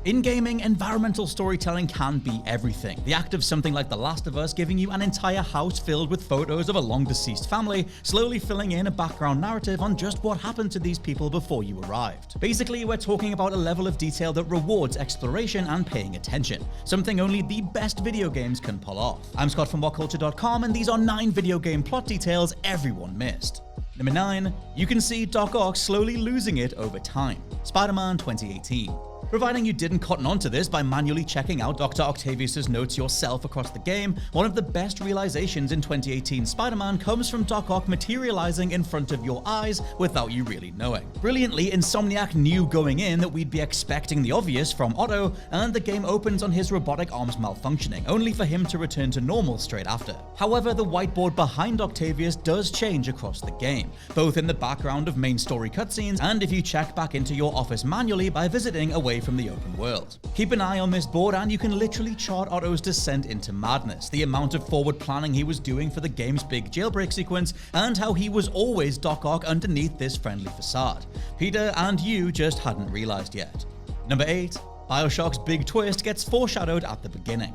In gaming, environmental storytelling can be everything. The act of something like The Last of Us giving you an entire house filled with photos of a long-deceased family, slowly filling in a background narrative on just what happened to these people before you arrived. Basically, we're talking about a level of detail that rewards exploration and paying attention, something only the best video games can pull off. I'm Scott from WhatCulture.com, and these are 9 video game plot details everyone missed. Number 9. You can see Doc Ock slowly losing it over time. SpiderMan 2018. Providing you didn't cotton onto this by manually checking out Dr. Octavius' notes yourself across the game, one of the best realizations in 2018 Spider-Man comes from Doc Ock materializing in front of your eyes without you really knowing. Brilliantly, Insomniac knew going in that we'd be expecting the obvious from Otto, and the game opens on his robotic arms malfunctioning, only for him to return to normal straight after. However, the whiteboard behind Octavius does change across the game, both in the background of main story cutscenes and if you check back into your office manually by visiting away from the open world. Keep an eye on this board and you can literally chart Otto's descent into madness, the amount of forward planning he was doing for the game's big jailbreak sequence, and how he was always Doc Ock underneath this friendly facade. Peter and you just hadn't realized yet. Number 8. Bioshock's big twist gets foreshadowed at the beginning.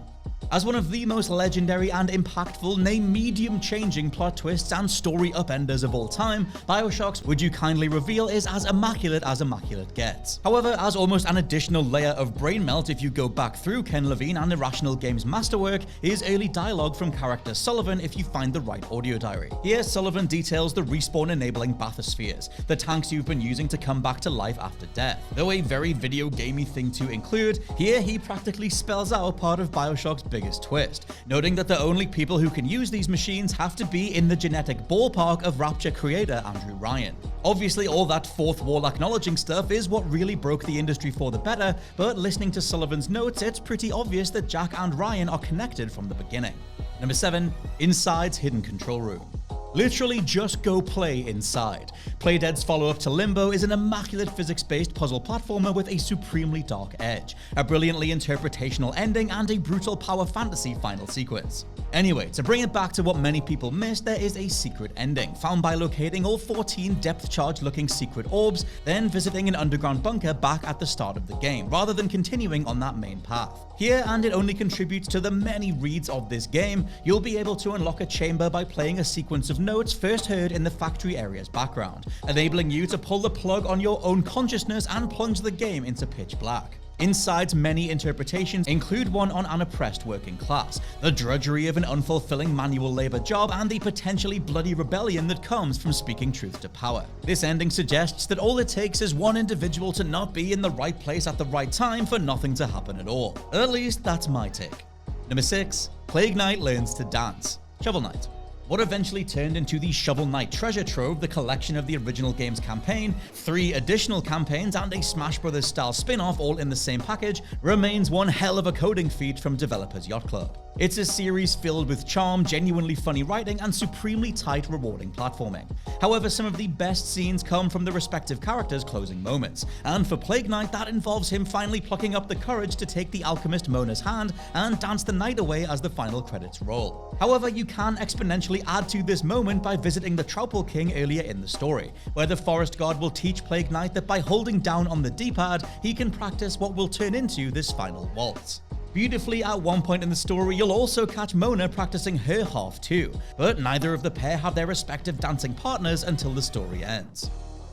As one of the most legendary and impactful, nay medium-changing plot twists and story upenders of all time, Bioshock's Would You Kindly Reveal is as immaculate gets. However, as almost an additional layer of brain melt if you go back through Ken Levine and Irrational Games' masterwork is early dialogue from character Sullivan if you find the right audio diary. Here, Sullivan details the respawn-enabling bathyspheres, the tanks you've been using to come back to life after death. Though a very video gamey thing to include, here he practically spells out part of Bioshock's biggest twist, noting that the only people who can use these machines have to be in the genetic ballpark of Rapture creator Andrew Ryan. Obviously, all that fourth wall acknowledging stuff is what really broke the industry for the better, but listening to Sullivan's notes, it's pretty obvious that Jack and Ryan are connected from the beginning. Number 7. Inside's hidden control room. Literally just go play Inside. Playdead's follow-up to Limbo is an immaculate physics-based puzzle platformer with a supremely dark edge, a brilliantly interpretational ending, and a brutal power fantasy final sequence. Anyway, to bring it back to what many people missed, there is a secret ending, found by locating all 14 depth-charge-looking secret orbs, then visiting an underground bunker back at the start of the game, rather than continuing on that main path. Here, and it only contributes to the many reads of this game, you'll be able to unlock a chamber by playing a sequence of notes first heard in the factory area's background, enabling you to pull the plug on your own consciousness and plunge the game into pitch black. Inside's many interpretations include one on an oppressed working class, the drudgery of an unfulfilling manual labor job, and the potentially bloody rebellion that comes from speaking truth to power. This ending suggests that all it takes is one individual to not be in the right place at the right time for nothing to happen at all. At least that's my take. Number 6. Plague Knight learns to dance. Shovel Knight. What eventually turned into the Shovel Knight treasure trove, the collection of the original game's campaign, 3 additional campaigns, and a Smash Bros. Style spin-off all in the same package, remains one hell of a coding feat from developers Yacht Club. It's a series filled with charm, genuinely funny writing, and supremely tight, rewarding platforming. However, some of the best scenes come from the respective characters' closing moments, and for Plague Knight, that involves him finally plucking up the courage to take the alchemist Mona's hand and dance the night away as the final credits roll. However, you can exponentially add to this moment by visiting the Troupple King earlier in the story, where the forest god will teach Plague Knight that by holding down on the D-pad, he can practice what will turn into this final waltz. Beautifully, at one point in the story, you'll also catch Mona practicing her half too, but neither of the pair have their respective dancing partners until the story ends.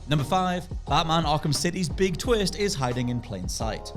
Number 5. Batman Arkham City's big twist is hiding in plain sight.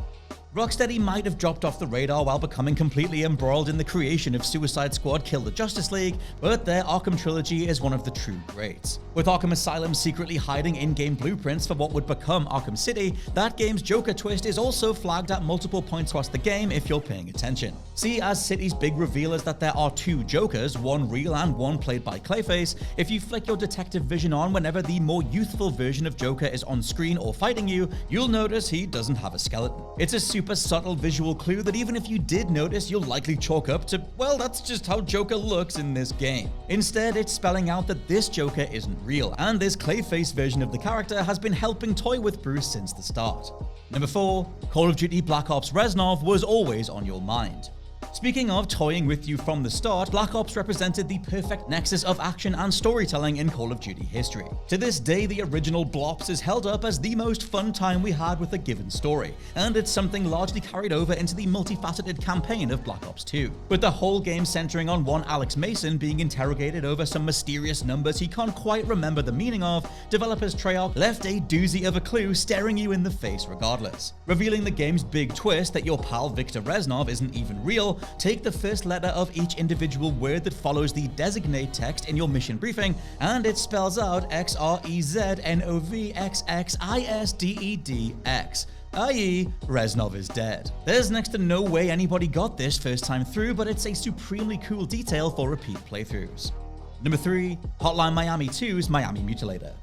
Rocksteady might have dropped off the radar while becoming completely embroiled in the creation of Suicide Squad Kill the Justice League, but their Arkham trilogy is one of the true greats. With Arkham Asylum secretly hiding in-game blueprints for what would become Arkham City, that game's Joker twist is also flagged at multiple points across the game if you're paying attention. See, as City's big reveal is that there are 2 Jokers, one real and one played by Clayface. If you flick your detective vision on whenever the more youthful version of Joker is on screen or fighting you, you'll notice he doesn't have a skeleton. It's a super subtle visual clue that even if you did notice, you'll likely chalk up to, well, that's just how Joker looks in this game. Instead, it's spelling out that this Joker isn't real, and this Clayface version of the character has been helping toy with Bruce since the start. Number 4. Call of Duty Black Ops Reznov was always on your mind. Speaking of toying with you from the start, Black Ops represented the perfect nexus of action and storytelling in Call of Duty history. To this day, the original Blops is held up as the most fun time we had with a given story, and it's something largely carried over into the multifaceted campaign of Black Ops 2, with the whole game centering on one Alex Mason being interrogated over some mysterious numbers he can't quite remember the meaning of. Developers Treyarch left a doozy of a clue staring you in the face regardless. Revealing the game's big twist that your pal Viktor Reznov isn't even real, take the first letter of each individual word that follows the designate text in your mission briefing, and it spells out XREZNOVXXISDEDX. i.e., Reznov is dead. There's next to no way anybody got this first time through, but it's a supremely cool detail for repeat playthroughs. Number 3. Hotline Miami 2's Miami Mutilator.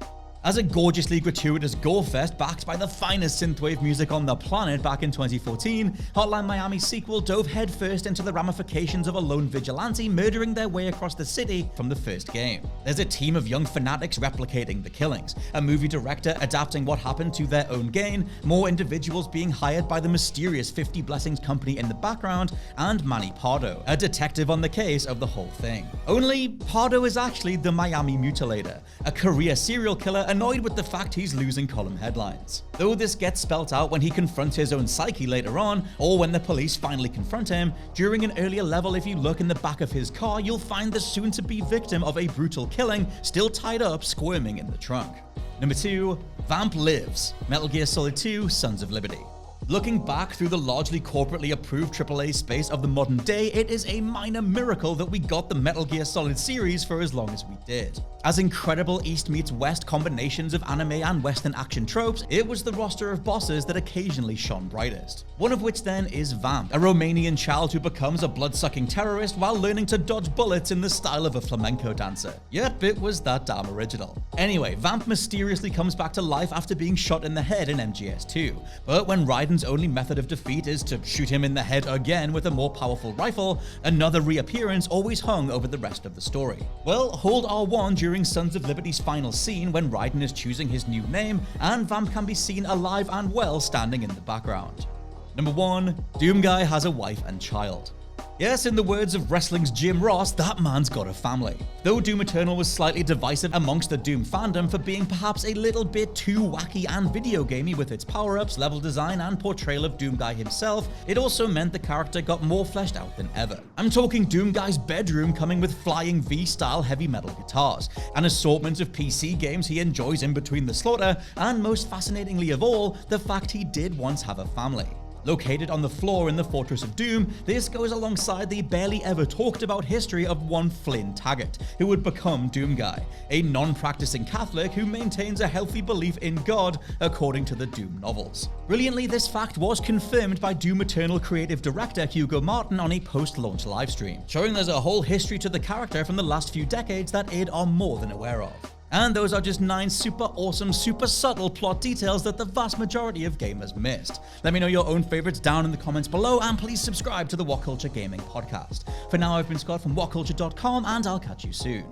As a gorgeously gratuitous gore-fest backed by the finest synthwave music on the planet back in 2014, Hotline Miami's sequel dove headfirst into the ramifications of a lone vigilante murdering their way across the city from the first game. There's a team of young fanatics replicating the killings, a movie director adapting what happened to their own gain, more individuals being hired by the mysterious 50 Blessings company in the background, and Manny Pardo, a detective on the case of the whole thing. Only Pardo is actually the Miami Mutilator, a career serial killer annoyed with the fact he's losing column headlines. Though this gets spelt out when he confronts his own psyche later on, or when the police finally confront him, during an earlier level if you look in the back of his car, you'll find the soon-to-be victim of a brutal killing still tied up squirming in the trunk. Number 2. Vamp Lives, Metal Gear Solid 2 Sons of Liberty. Looking back through the largely corporately approved AAA space of the modern day, it is a minor miracle that we got the Metal Gear Solid series for as long as we did. As incredible East meets West combinations of anime and Western action tropes, it was the roster of bosses that occasionally shone brightest. One of which then is Vamp, a Romanian child who becomes a blood-sucking terrorist while learning to dodge bullets in the style of a flamenco dancer. Yep, it was that damn original. Anyway, Vamp mysteriously comes back to life after being shot in the head in MGS2, but when Raiden's only method of defeat is to shoot him in the head again with a more powerful rifle, another reappearance always hung over the rest of the story. Well, hold R1 during Sons of Liberty's final scene when Raiden is choosing his new name, and Vamp can be seen alive and well standing in the background. Number 1. Doomguy has a wife and child. Yes, in the words of wrestling's Jim Ross, that man's got a family. Though Doom Eternal was slightly divisive amongst the Doom fandom for being perhaps a little bit too wacky and video gamey with its power-ups, level design, and portrayal of Doomguy himself, it also meant the character got more fleshed out than ever. I'm talking Doomguy's bedroom coming with flying V-style heavy metal guitars, an assortment of PC games he enjoys in between the slaughter, and most fascinatingly of all, the fact he did once have a family. Located on the floor in the Fortress of Doom, this goes alongside the barely ever talked about history of one Flynn Taggart, who would become Doomguy, a non-practicing Catholic who maintains a healthy belief in God, according to the Doom novels. Brilliantly, this fact was confirmed by Doom Eternal creative director Hugo Martin on a post-launch livestream, showing there's a whole history to the character from the last few decades that id are more than aware of. And those are just 9 super awesome, super subtle plot details that the vast majority of gamers missed. Let me know your own favorites down in the comments below, and please subscribe to the What Culture Gaming podcast. For now, I've been Scott from WhatCulture.com, and I'll catch you soon.